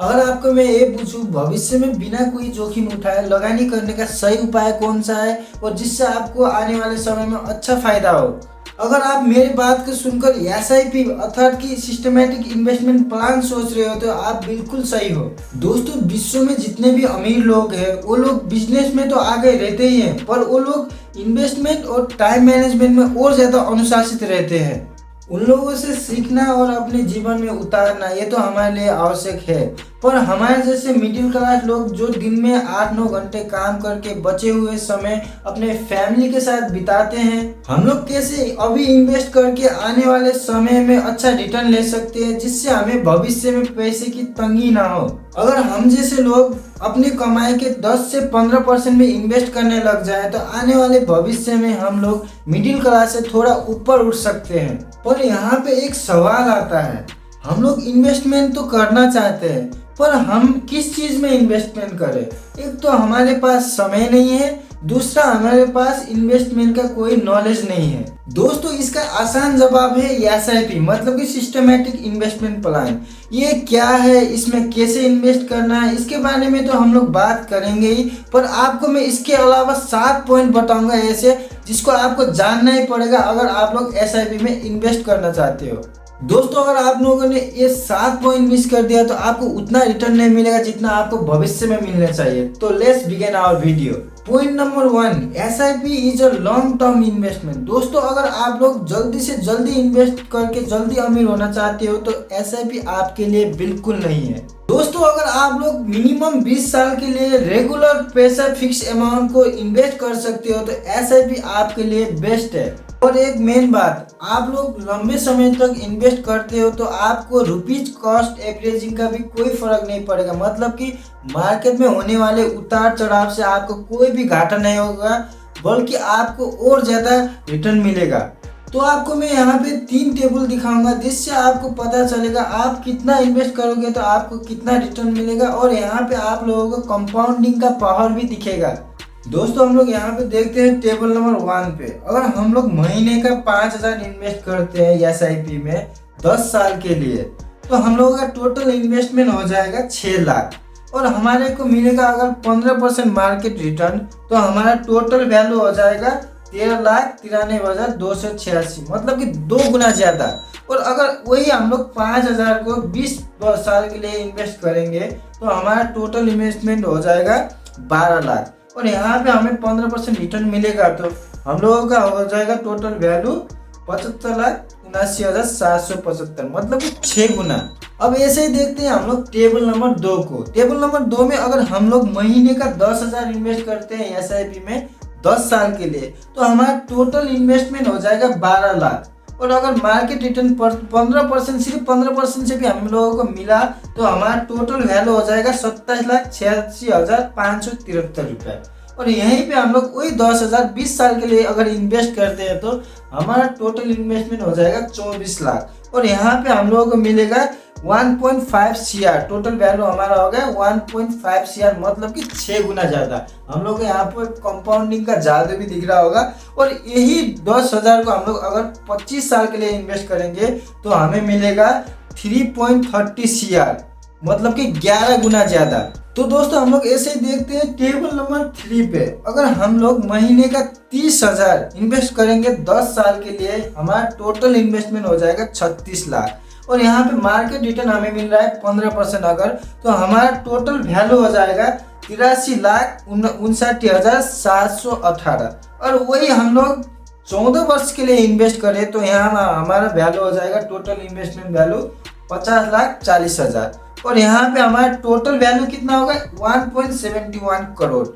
अगर आपको मैं ये पूछूं भविष्य में बिना कोई जोखिम उठाए लगानी करने का सही उपाय कौन सा है और जिससे आपको आने वाले समय में अच्छा फायदा हो। अगर आप मेरी बात को सुनकर एसआईपी अर्थात की सिस्टमेटिक इन्वेस्टमेंट प्लान सोच रहे हो तो आप बिल्कुल सही हो। दोस्तों, विश्व में जितने भी अमीर लोग हैं वो लोग बिजनेस में तो आगे रहते ही हैं, पर वो लोग इन्वेस्टमेंट और टाइम मैनेजमेंट में और ज्यादा अनुशासित रहते हैं। उन लोगों से सीखना और अपने जीवन में उतारना ये तो हमारे लिए आवश्यक है, पर हमारे जैसे मिडिल क्लास लोग जो दिन में 8-9 घंटे काम करके बचे हुए समय अपने फैमिली के साथ बिताते हैं, हम लोग कैसे अभी इन्वेस्ट करके आने वाले समय में अच्छा रिटर्न ले सकते हैं जिससे हमें भविष्य में पैसे की तंगी ना हो। अगर हम जैसे लोग अपनी कमाई के 10 से 15% में इन्वेस्ट करने लग जाए तो आने वाले भविष्य में हम लोग मिडिल क्लास से थोड़ा ऊपर उठ सकते हैं। पर यहाँ पे एक सवाल आता है, हम लोग इन्वेस्टमेंट तो करना चाहते हैं पर हम किस चीज में इन्वेस्टमेंट करें। एक तो हमारे पास समय नहीं है, दूसरा हमारे पास इन्वेस्टमेंट का कोई नॉलेज नहीं है। दोस्तों, इसका आसान जवाब है एसआईपी मतलब कि सिस्टमेटिक इन्वेस्टमेंट प्लान। ये क्या है, इसमें कैसे इन्वेस्ट करना है, इसके बारे में तो हम लोग बात करेंगे ही, पर आपको मैं इसके अलावा 7 पॉइंट बताऊंगा ऐसे जिसको आपको जानना ही पड़ेगा अगर आप लोग एसआईपी में इन्वेस्ट करना चाहते हो। दोस्तों, अगर आप लोगों ने ये 7 पॉइंट मिस कर दिया तो आपको उतना रिटर्न नहीं मिलेगा जितना आपको भविष्य में मिलना चाहिए। तो let's begin our video. Point number 1, SIP is a long term investment. दोस्तों, अगर आप लोग जल्दी से जल्दी इन्वेस्ट करके जल्दी अमीर होना चाहते हो तो एसआईपी आपके लिए बिल्कुल नहीं है। दोस्तों, अगर आप लोग मिनिमम 20 साल के लिए रेगुलर पैसा फिक्स अमाउंट को इन्वेस्ट कर सकते हो तो एसआईपी आपके लिए बेस्ट है। और एक मेन बात, आप लोग लंबे समय तक इन्वेस्ट करते हो तो आपको रुपीज कॉस्ट एवरेजिंग का भी कोई फर्क नहीं पड़ेगा, मतलब कि मार्केट में होने वाले उतार चढ़ाव से आपको कोई भी घाटा नहीं होगा बल्कि आपको और ज्यादा रिटर्न मिलेगा। तो आपको मैं यहाँ पे 3 टेबल दिखाऊंगा जिससे आपको पता चलेगा आप कितना इन्वेस्ट करोगे तो आपको कितना रिटर्न मिलेगा, और यहाँ पे आप लोगों को कंपाउंडिंग का पावर भी दिखेगा। दोस्तों, हम लोग यहाँ पे देखते हैं टेबल नंबर 1 पे। अगर हम लोग महीने का 5000 इन्वेस्ट करते हैं एसआईपी में 10 साल के लिए तो हम लोगों का टोटल इन्वेस्टमेंट हो जाएगा 6 लाख, और हमारे को मिलेगा अगर 15% मार्केट रिटर्न तो हमारा टोटल वैल्यू हो जाएगा 13,93,286, मतलब कि 2 गुना ज्यादा। और अगर वही हम लोग 5000 को 20 साल के लिए इन्वेस्ट करेंगे तो हमारा टोटल इन्वेस्टमेंट हो जाएगा 12 लाख, और यहाँ पे हमें 15% रिटर्न मिलेगा तो हम लोगों का हो जाएगा टोटल वैल्यू 75,79,775, मतलब कि 6 गुना। अब ऐसे ही देखते हैं हम लोग टेबल नंबर 2 को। टेबल नंबर 2 में अगर हम लोग महीने का 10,000 इन्वेस्ट करते हैं एसआईपी में 10 साल के लिए तो हमारा टोटल इन्वेस्टमेंट हो जाएगा 12 लाख, और अगर मार्केट रिटर्न पर 15% सिर्फ 15% से भी हम लोगों को मिला तो हमारा टोटल वैल्यू हो जाएगा 27,86,573 रुपए। और यहीं पे हम लोग वही 10,000 20 साल के लिए अगर इन्वेस्ट करते हैं तो हमारा टोटल इन्वेस्टमेंट हो जाएगा 24 लाख, और यहाँ पे हम लोगों को मिलेगा 1.5 CR। टोटल वैल्यू हमारा हो गया 1.5 CR, मतलब कि 6 गुना ज्यादा। हम लोग यहाँ पर कंपाउंडिंग का जादू भी दिख रहा होगा। और यही 10,000 को हम लोग अगर 25 साल के लिए इन्वेस्ट करेंगे तो हमें मिलेगा 3.30 CR, मतलब कि 11 गुना ज्यादा। तो दोस्तों, हम लोग ऐसे ही देखते हैं टेबल नंबर 3 पे। अगर हम लोग महीने का 30,000 इन्वेस्ट करेंगे 10 साल के लिए हमारा टोटल इन्वेस्टमेंट हो जाएगा 36 लाख, और यहाँ पे मार्केट रिटर्न हमें मिल रहा है 15% अगर, तो हमारा टोटल वैल्यू हो जाएगा 83,59,718। और वही हम लोग 14 वर्ष के लिए इन्वेस्ट करें तो यहाँ हमारा वैल्यू हो जाएगा टोटल इन्वेस्टमेंट वैल्यू 50,40,000, और यहाँ पे हमारा टोटल वैल्यू कितना होगा 1.71 करोड़।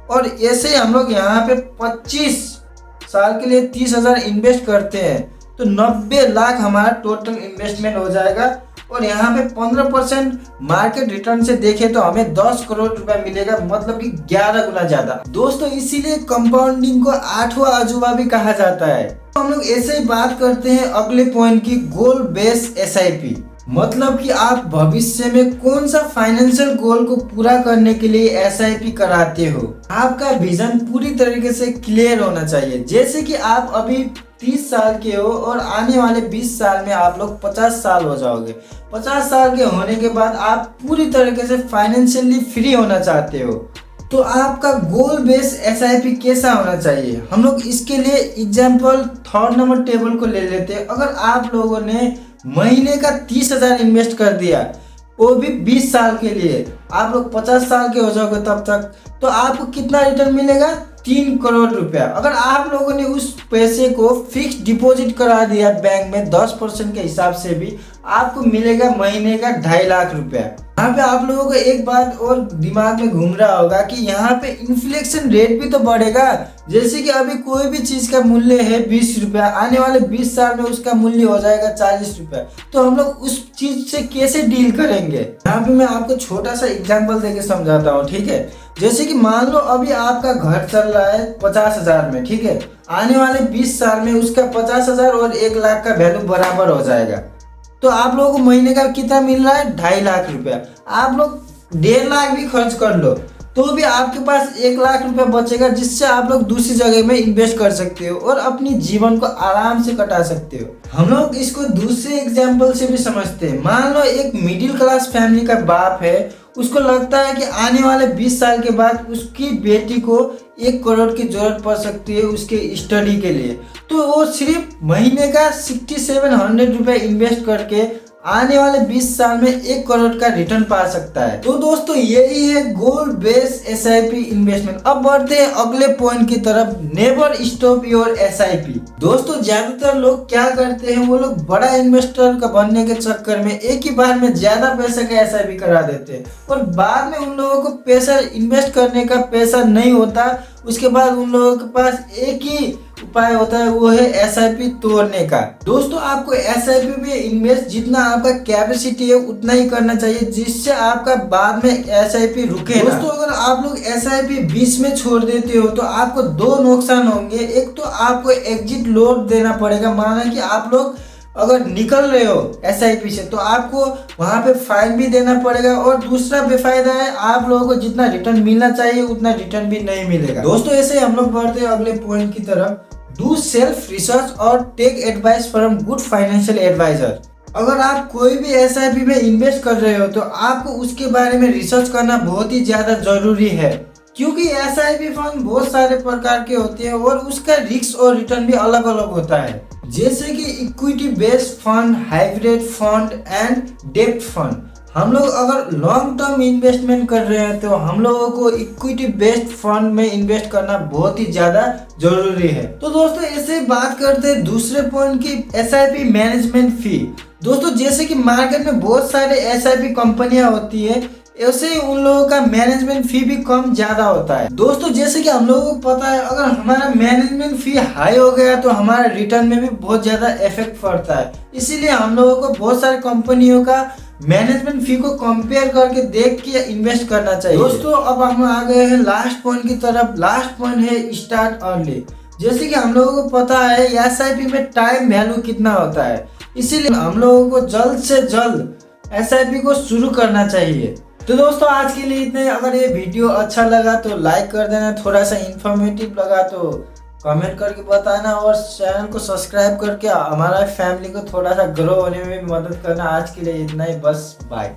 और ऐसे ही हम लोग यहाँ पे 25 साल के लिए 30,000 इन्वेस्ट करते हैं तो 90 लाख हमारा टोटल इन्वेस्टमेंट हो जाएगा, और यहाँ पे 15% मार्केट रिटर्न से देखें तो हमें 10 करोड़ रुपए मिलेगा, मतलब कि 11 गुना ज्यादा। दोस्तों, इसीलिए कंपाउंडिंग को 8वां अजूबा भी कहा जाता है। तो हम लोग ऐसे ही बात करते हैं अगले पॉइंट की, गोल बेस्ड एसआईपी। मतलब कि आप भविष्य में कौन सा फाइनेंशियल गोल को पूरा करने के लिए एसआईपी कराते हो। आपका विजन पूरी तरीके से क्लियर होना चाहिए। जैसे कि आप अभी 30 साल के हो और आने वाले 20 साल में आप लोग 50 साल हो जाओगे। 50 साल के होने के बाद आप पूरी तरीके से फाइनेंशियली फ्री होना चाहते हो, तो आपका गोल बेस एसआईपी कैसा होना चाहिए। हम लोग इसके लिए एग्जाम्पल 3rd नंबर टेबल को ले लेते हैं। अगर आप लोगों ने महीने का 30,000 इन्वेस्ट कर दिया, वो भी 20 साल के लिए, आप लोग 50 साल के हो जाओगे तब तक, तो आपको कितना रिटर्न मिलेगा? 3 करोड़ रुपया। अगर आप लोगों ने उस पैसे को फिक्स डिपॉजिट करा दिया बैंक में 10% के हिसाब से भी, आपको मिलेगा महीने का 2.5 लाख रुपया। यहाँ पे आप लोगों को एक बात और दिमाग में घूम रहा होगा कि यहाँ पे इन्फ्लेशन रेट भी तो बढ़ेगा। जैसे कि अभी कोई भी चीज का मूल्य है 20 रुपया, आने वाले 20 साल में उसका मूल्य हो जाएगा 40 रुपया। तो हम लोग उस चीज से कैसे डील करेंगे? यहाँ पे मैं आपको छोटा सा एग्जाम्पल देके समझाता हूँ, ठीक है। जैसे कि मान लो अभी आपका घर चल रहा है 50,000 में, ठीक है। आने वाले 20 साल में उसका 50,000 और 1 लाख का वैल्यू बराबर हो जाएगा। तो आप लोगों को महीने का कितना मिल रहा है? 2.5 लाख रुपया। आप लोग 1.5 लाख भी खर्च कर लो तो भी आपके पास 1 लाख रुपया बचेगा, जिससे आप लोग दूसरी जगह में इन्वेस्ट कर सकते हो और अपनी जीवन को आराम से कटा सकते हो। हम लोग इसको दूसरे एग्जाम्पल से भी समझते हैं। मान लो एक मिडिल क्लास फैमिली का बाप है, उसको लगता है कि आने वाले 20 साल के बाद उसकी बेटी को 1 करोड़ की जरूरत पड़ सकती है उसके स्टडी के लिए, तो वो सिर्फ महीने का 6700 रुपये इन्वेस्ट करके आने वाले 20 साल में 1 करोड़ का रिटर्न पा सकता है। तो दोस्तों यही है गोल बेस एसआईपी इन्वेस्टमेंट। अब बढ़ते हैं अगले पॉइंट की तरफ, नेवर स्टॉप योर एसआईपी। दोस्तों ज्यादातर लोग क्या करते हैं, वो लोग बड़ा इन्वेस्टर का बनने के चक्कर में एक ही बार में ज्यादा पैसे का एसआईपी करा देते हैं और बाद में उन लोगों को पैसा इन्वेस्ट करने का पैसा नहीं होता। उसके बाद उन लोगों के पास एक ही उपाय होता है, वो है एसआईपी तोड़ने का। दोस्तों आपको एसआईपी में इन्वेस्ट जितना आपका कैपेसिटी है उतना ही करना चाहिए, जिससे आपका बाद में एसआईपी रुके। दोस्तों अगर आप लोग एसआईपी बीच में छोड़ देते हो तो आपको 2 नुकसान होंगे। एक तो आपको एग्जिट लोड देना पड़ेगा, माना कि आप लोग अगर निकल रहे हो एसआईपी से तो आपको वहां पे फाइन भी देना पड़ेगा, और दूसरा बेफायदा है आप लोगों को जितना रिटर्न मिलना चाहिए उतना रिटर्न भी नहीं मिलेगा। दोस्तों ऐसे हम लोग बढ़ते हैं अगले पॉइंट की तरफ, डू सेल्फ रिसर्च और take advice from good financial advisor. अगर आप कोई भी एसआईपी में इन्वेस्ट कर रहे हो तो आपको उसके बारे में रिसर्च करना बहुत ही ज्यादा जरूरी है, क्योंकि एसआईपी फंड बहुत सारे प्रकार के होते हैं और उसका रिस्क और रिटर्न भी अलग अलग होता है। जैसे कि equity based fund, hybrid fund and डेब्ट फंड। हम लोग अगर लॉन्ग टर्म इन्वेस्टमेंट कर रहे हैं तो हम लोगों को इक्विटी बेस्ड फंड में इन्वेस्ट करना बहुत ही ज्यादा जरूरी है। तो दोस्तों ऐसे बात करते हैं दूसरे पॉइंट की, एसआईपी मैनेजमेंट फी। दोस्तों जैसे कि मार्केट में बहुत सारे एसआईपी कंपनियां होती है, ऐसे ही उन लोगों का मैनेजमेंट फी भी कम ज्यादा होता है। दोस्तों जैसे कि हम लोगों को पता है, अगर हमारा मैनेजमेंट फी हाई हो गया तो हमारे रिटर्न में भी बहुत ज्यादा इफेक्ट पड़ता है। इसीलिए हम लोगों को बहुत सारी कंपनियों का मैनेजमेंट फी को कंपेयर करके देख के इन्वेस्ट करना चाहिए। दोस्तों अब हम आ गए हैं लास्ट पॉइंट की तरफ। लास्ट पॉइंट है स्टार्ट अर्ली। जैसे कि हम लोगों को पता है एसआईपी में टाइम वैल्यू कितना होता है, इसीलिए हम लोगों को जल्द से जल्द एसआईपी को शुरू करना चाहिए। तो दोस्तों आज के लिए इतने। अगर ये वीडियो अच्छा लगा तो लाइक कर देना, थोड़ा सा इंफॉर्मेटिव लगा तो कमेंट करके बताना, और चैनल को सब्सक्राइब करके हमारा फैमिली को थोड़ा सा ग्रो होने में भी मदद करना। आज के लिए इतना ही, बस बाय।